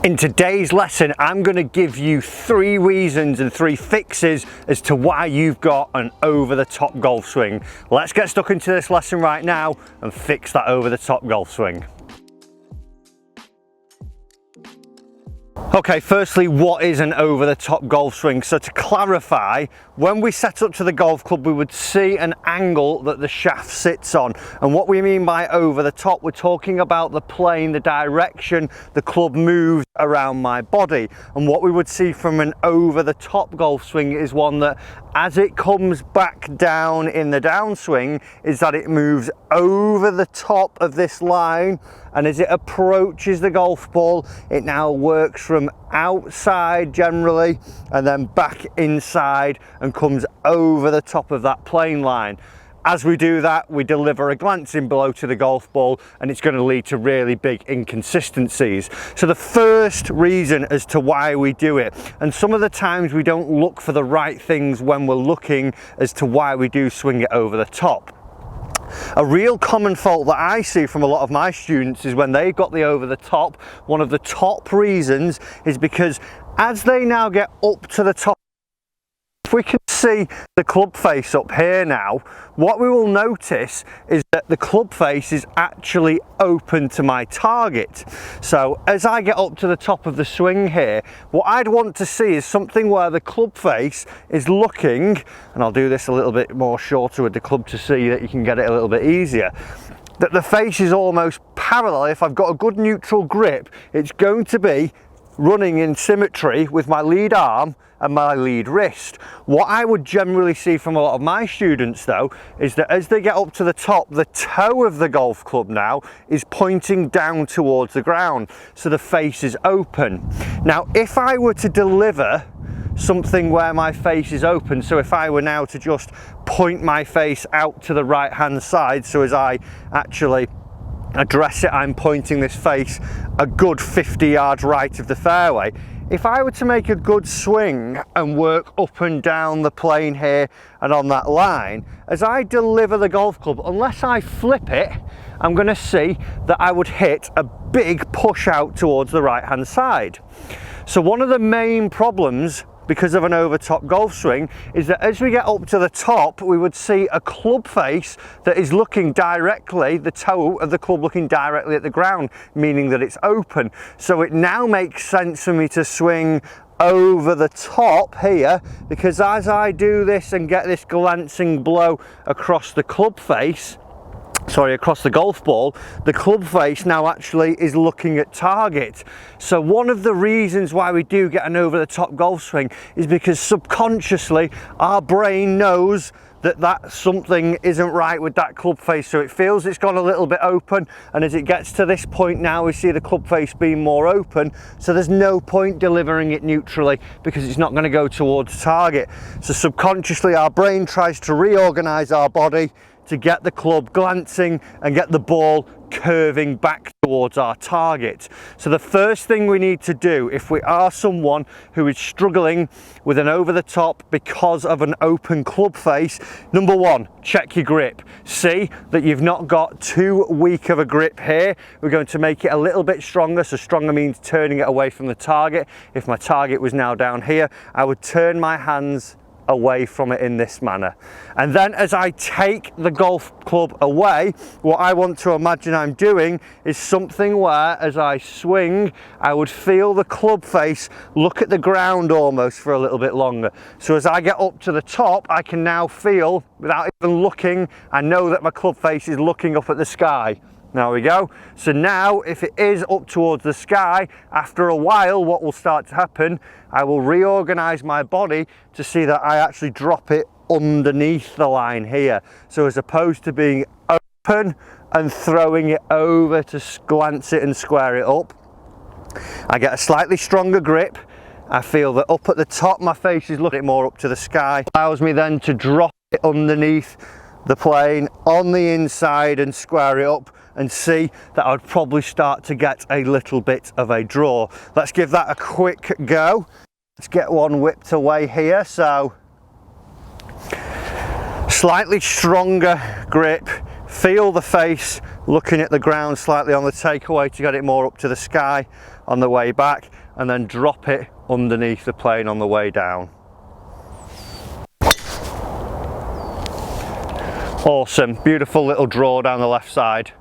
In today's lesson, I'm going to give you 3 reasons and 3 fixes as to why you've got an over-the-top golf swing. Let's get stuck into this lesson right now and fix that over-the-top golf swing. Okay, firstly, what is an over-the-top golf swing? So to clarify, when we set up to the golf club, we would see an angle that the shaft sits on. And what we mean by over the top, we're talking about the plane, the direction the club moves around my body. And what we would see from an over-the-top golf swing is one that, as it comes back down in the downswing, is that it moves over the top of this line, and as it approaches the golf ball, it now works from outside generally and then back inside and comes over the top of that plane line. As we do that, we deliver a glancing blow to the golf ball, and it's going to lead to really big inconsistencies. So the first reason as to why we do it, and some of the times we don't look for the right things when we're looking as to why we do swing it over the top. A real common fault that I see from a lot of my students is when they've got the over the top, one of the top reasons is because as they now get up to the top, if we can see the club face up here now, what we will notice is that the club face is actually open to my target. So as I get up to the top of the swing here, what I'd want to see is something where the club face is looking, and I'll do this a little bit more shorter with the club to see that you can get it a little bit easier, that the face is almost parallel. If I've got a good neutral grip, it's going to be running in symmetry with my lead arm and my lead wrist. What I would generally see from a lot of my students though is that as they get up to the top, the toe of the golf club now is pointing down towards the ground, so the face is open. Now if I were to deliver something where my face is open, so if I were now to just point my face out to the right hand side, so as I actually address it, I'm pointing this face a good 50 yards right of the fairway. If I were to make a good swing and work up and down the plane here and on that line, as I deliver the golf club, unless I flip it, I'm going to see that I would hit a big push out towards the right hand side. So one of the main problems because of an over-top golf swing is that as we get up to the top, we would see a club face that is looking directly, the toe of the club looking directly at the ground, meaning that it's open. So it now makes sense for me to swing over the top here, because as I do this and get this glancing blow across the club face, across the golf ball, the club face now actually is looking at target. So one of the reasons why we do get an over-the-top golf swing is because subconsciously our brain knows that something isn't right with that club face, so it feels it's gone a little bit open, and as it gets to this point now, we see the club face being more open, so there's no point delivering it neutrally because it's not going to go towards target. So subconsciously our brain tries to reorganize our body to get the club glancing and get the ball curving back towards our target. So the first thing we need to do if we are someone who is struggling with an over the top because of an open club face, number one, check your grip. See that you've not got too weak of a grip here. We're going to make it a little bit stronger. So stronger means turning it away from the target. If my target was now down here, I would turn my hands away from it in this manner, and then as I take the golf club away, what I want to imagine I'm doing is something where as I swing I would feel the club face look at the ground almost for a little bit longer. So as I get up to the top, I can now feel, without even looking, I know that my club face is looking up at the sky. There we go. So now if it is up towards the sky, after a while what will start to happen, I will reorganize my body to see that I actually drop it underneath the line here. So as opposed to being open and throwing it over to glance it and square it up, I get a slightly stronger grip. I feel that up at the top my face is looking more up to the sky. Allows me then to drop it underneath the plane on the inside and square it up, and see that I would probably start to get a little bit of a draw. Let's give that a quick go. Let's get one whipped away here. So slightly stronger grip, feel the face looking at the ground slightly on the takeaway to get it more up to the sky. on the way back and then drop it underneath the plane on the way down. Awesome, beautiful little draw down the left side.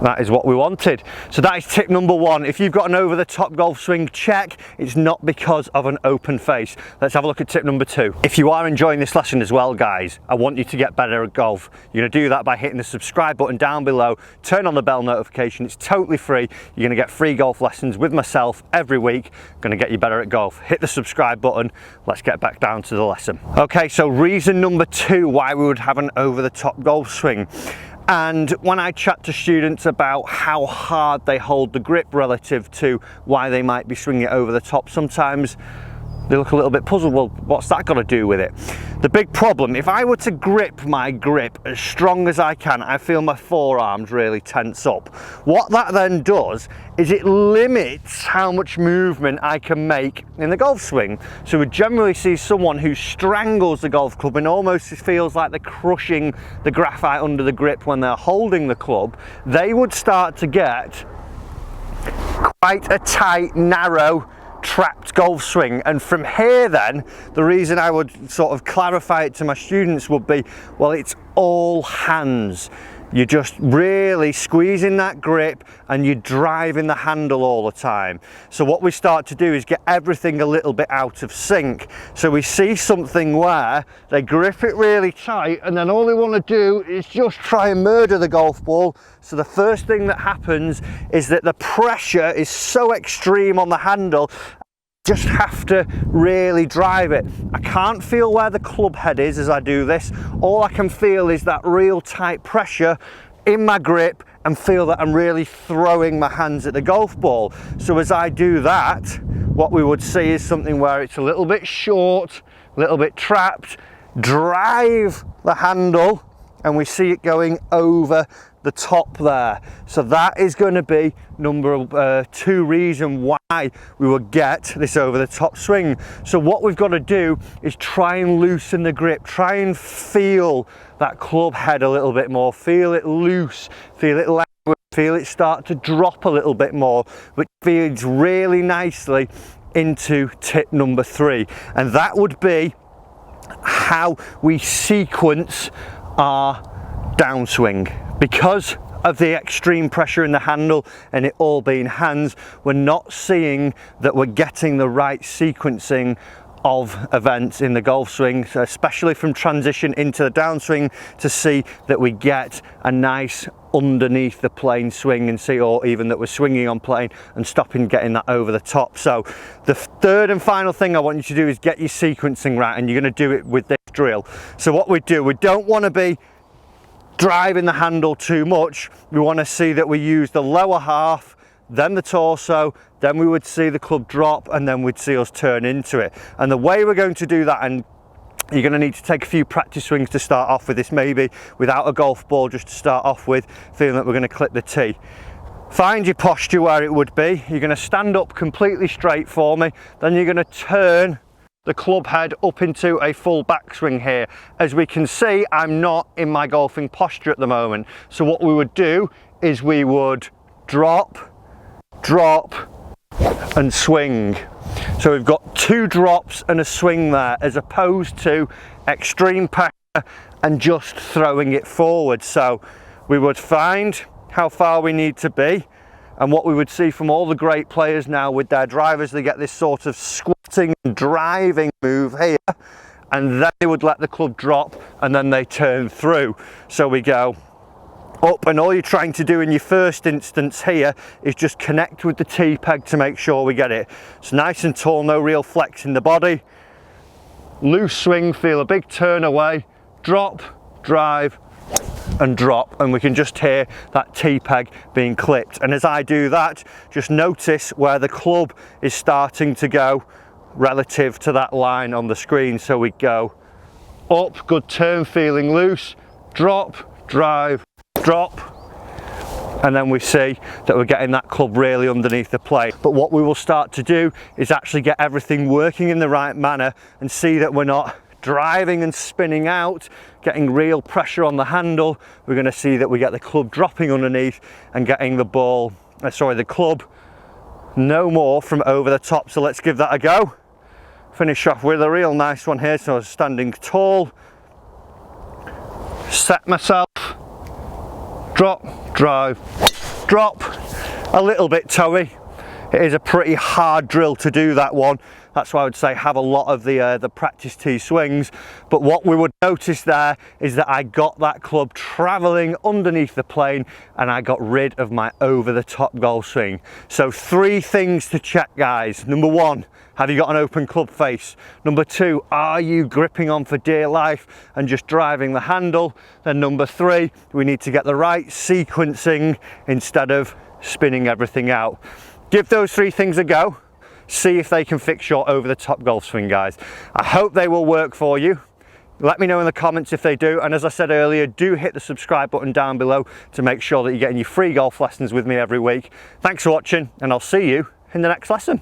That is what we wanted. So that is tip number one. If you've got an over the top golf swing, check. It's not because of an open face. Let's have a look at tip number two. If you are enjoying this lesson as well, guys, I want you to get better at golf. You're gonna do that by hitting the subscribe button down below, turn on the bell notification. It's totally free. You're gonna get free golf lessons with myself every week. Gonna get you better at golf. Hit the subscribe button. Let's get back down to the lesson. Okay, so reason number two why we would have an over the top golf swing. And when I chat to students about how hard they hold the grip relative to why they might be swinging it over the top, sometimes they look a little bit puzzled. Well, what's that got to do with it? The big problem, if I were to grip my grip as strong as I can, I feel my forearms really tense up. What that then does is it limits how much movement I can make in the golf swing. So we generally see someone who strangles the golf club and almost feels like they're crushing the graphite under the grip when they're holding the club. They would start to get quite a tight, narrow, trapped golf swing. And from here then, the reason I would sort of clarify it to my students would be, well, it's all hands. You're just really squeezing that grip and you're driving the handle all the time. So what we start to do is get everything a little bit out of sync. So we see something where they grip it really tight and then all they want to do is just try and murder the golf ball. So the first thing that happens is that the pressure is so extreme on the handle, just have to really drive it. I can't feel where the club head is as I do this. All I can feel is that real tight pressure in my grip and feel that I'm really throwing my hands at the golf ball. So as I do that, what we would see is something where it's a little bit short, a little bit trapped, drive the handle, and we see it going over the top there. So that is going to be number two reason why we will get this over the top swing. So what we've got to do is try and loosen the grip, try and feel that club head a little bit more, feel it loose, feel it languid, feel it start to drop a little bit more, which feeds really nicely into tip number three. And that would be how we sequence our downswing. Because of the extreme pressure in the handle and it all being hands, we're not seeing that we're getting the right sequencing of events in the golf swing, so especially from transition into the downswing, to see that we get a nice underneath the plane swing and see, or even that we're swinging on plane and stopping getting that over the top. So the third and final thing I want you to do is get your sequencing right, and you're going to do it with this drill. So what we do, we don't want to be driving the handle too much. We want to see that we use the lower half, then the torso, then we would see the club drop, and then we'd see us turn into it. And the way we're going to do that, and you're going to need to take a few practice swings to start off with this, maybe without a golf ball, just to start off with, feeling that we're going to clip the tee. Find your posture where it would be. You're going to stand up completely straight for me, then you're going to turn the club head up into a full backswing here. As we can see, I'm not in my golfing posture at the moment. So what we would do is we would drop, and swing. So we've got two drops and a swing there, as opposed to extreme pressure and just throwing it forward. So we would find how far we need to be. And what we would see from all the great players now with their drivers, they get this sort of squatting and driving move here, and then they would let the club drop and then they turn through. So we go up, and all you're trying to do in your first instance here is just connect with the tee peg to make sure we get it. It's nice and tall, no real flex in the body. Loose swing, feel a big turn away, drop, drive, and drop, and we can just hear that tee peg being clipped. And as I do that, just notice where the club is starting to go relative to that line on the screen. So we go up, good turn, feeling loose, drop, drive, drop, and then we see that we're getting that club really underneath the plate. But what we will start to do is actually get everything working in the right manner and see that we're not driving and spinning out, getting real pressure on the handle. We're going to see that we get the club dropping underneath and getting the ball, the club no more from over the top. So let's give that a go. Finish off with a real nice one here. So I was standing tall, set myself, drop, drive, drop, a little bit toey. It is a pretty hard drill to do that one. That's why I would say have a lot of the practice tee swings. But what we would notice there is that I got that club traveling underneath the plane and I got rid of my over the top golf swing. So 3 things to check, guys. Number 1, have you got an open club face? Number 2, are you gripping on for dear life and just driving the handle? Then number 3, we need to get the right sequencing instead of spinning everything out. Give those 3 things a go. See if they can fix your over the top golf swing, guys. I hope they will work for you. Let me know in the comments if they do. And as I said earlier, do hit the subscribe button down below to make sure that you're getting your free golf lessons with me every week. Thanks for watching, and I'll see you in the next lesson.